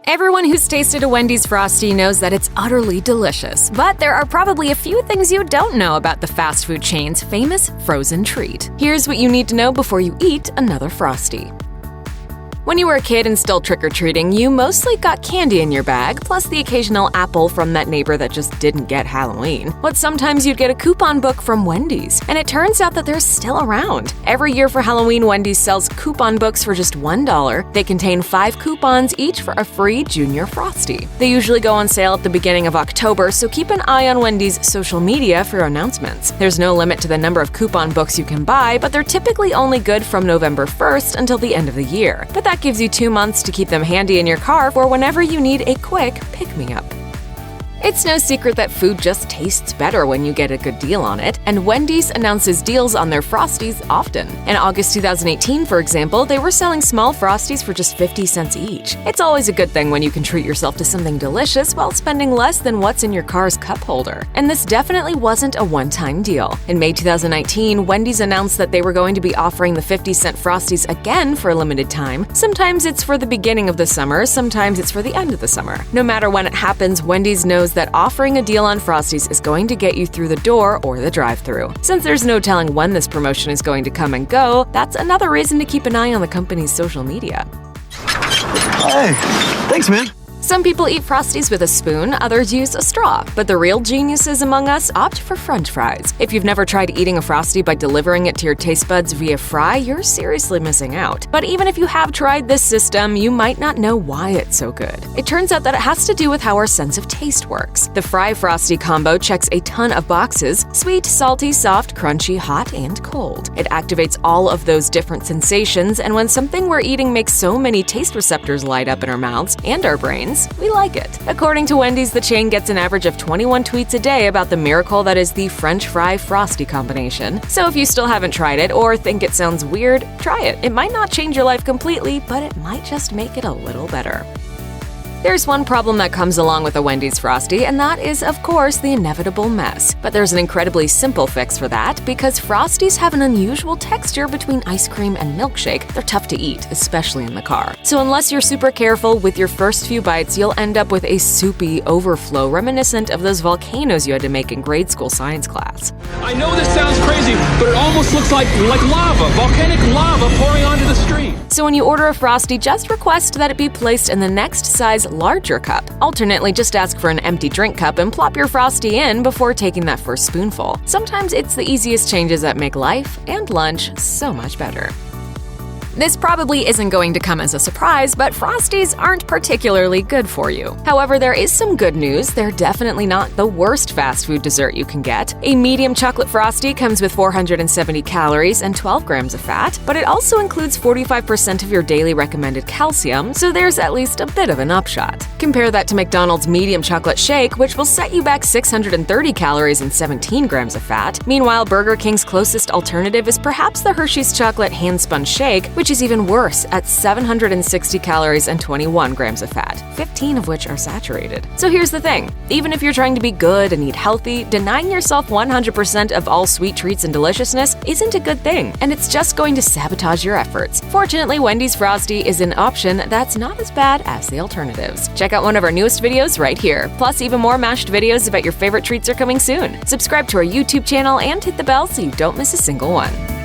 Everyone who's tasted a Wendy's Frosty knows that it's utterly delicious, but there are probably a few things you don't know about the fast food chain's famous frozen treat. Here's what you need to know before you eat another Frosty. When you were a kid and still trick-or-treating, you mostly got candy in your bag, plus the occasional apple from that neighbor that just didn't get Halloween. But sometimes you'd get a coupon book from Wendy's, and it turns out that they're still around. Every year for Halloween, Wendy's sells coupon books for just $1. They contain 5 coupons, each for a free Junior Frosty. They usually go on sale at the beginning of October, so keep an eye on Wendy's social media for announcements. There's no limit to the number of coupon books you can buy, but they're typically only good from November 1st until the end of the year. But that gives you 2 months to keep them handy in your car for whenever you need a quick pick-me-up. It's no secret that food just tastes better when you get a good deal on it, and Wendy's announces deals on their Frosties often. In August 2018, for example, they were selling small Frosties for just 50 cents each. It's always a good thing when you can treat yourself to something delicious while spending less than what's in your car's cup holder. And this definitely wasn't a one-time deal. In May 2019, Wendy's announced that they were going to be offering the 50-cent Frosties again for a limited time. Sometimes it's for the beginning of the summer, sometimes it's for the end of the summer. No matter when it happens, Wendy's knows that offering a deal on Frosties is going to get you through the door or the drive-thru. Since there's no telling when this promotion is going to come and go, that's another reason to keep an eye on the company's social media. Hey, thanks, man. Some people eat Frosties with a spoon, others use a straw, but the real geniuses among us opt for French fries. If you've never tried eating a Frosty by delivering it to your taste buds via fry, you're seriously missing out. But even if you have tried this system, you might not know why it's so good. It turns out that it has to do with how our sense of taste works. The fry-Frosty combo checks a ton of boxes: sweet, salty, soft, crunchy, hot, and cold. It activates all of those different sensations, and when something we're eating makes so many taste receptors light up in our mouths and our brains, we like it. According to Wendy's, the chain gets an average of 21 tweets a day about the miracle that is the French fry Frosty combination. So if you still haven't tried it or think it sounds weird, try it. It might not change your life completely, but it might just make it a little better. There's one problem that comes along with a Wendy's Frosty, and that is, of course, the inevitable mess. But there's an incredibly simple fix for that, because Frosties have an unusual texture between ice cream and milkshake. They're tough to eat, especially in the car. So unless you're super careful with your first few bites, you'll end up with a soupy overflow reminiscent of those volcanoes you had to make in grade school science class. I know this sounds crazy, but it almost looks like lava, volcanic lava pouring onto the street. So when you order a Frosty, just request that it be placed in the next size larger cup. Alternately, just ask for an empty drink cup and plop your Frosty in before taking that first spoonful. Sometimes it's the easiest changes that make life and lunch so much better. This probably isn't going to come as a surprise, but Frosties aren't particularly good for you. However, there is some good news. They're definitely not the worst fast food dessert you can get. A medium chocolate Frosty comes with 470 calories and 12 grams of fat, but it also includes 45% of your daily recommended calcium, so there's at least a bit of an upshot. Compare that to McDonald's medium chocolate shake, which will set you back 630 calories and 17 grams of fat. Meanwhile, Burger King's closest alternative is perhaps the Hershey's chocolate hand-spun shake, which is even worse at 760 calories and 21 grams of fat, 15 of which are saturated. So here's the thing, even if you're trying to be good and eat healthy, denying yourself 100% of all sweet treats and deliciousness isn't a good thing, and it's just going to sabotage your efforts. Fortunately, Wendy's Frosty is an option that's not as bad as the alternatives. Check out one of our newest videos right here. Plus, even more mashed videos about your favorite treats are coming soon. Subscribe to our YouTube channel and hit the bell so you don't miss a single one.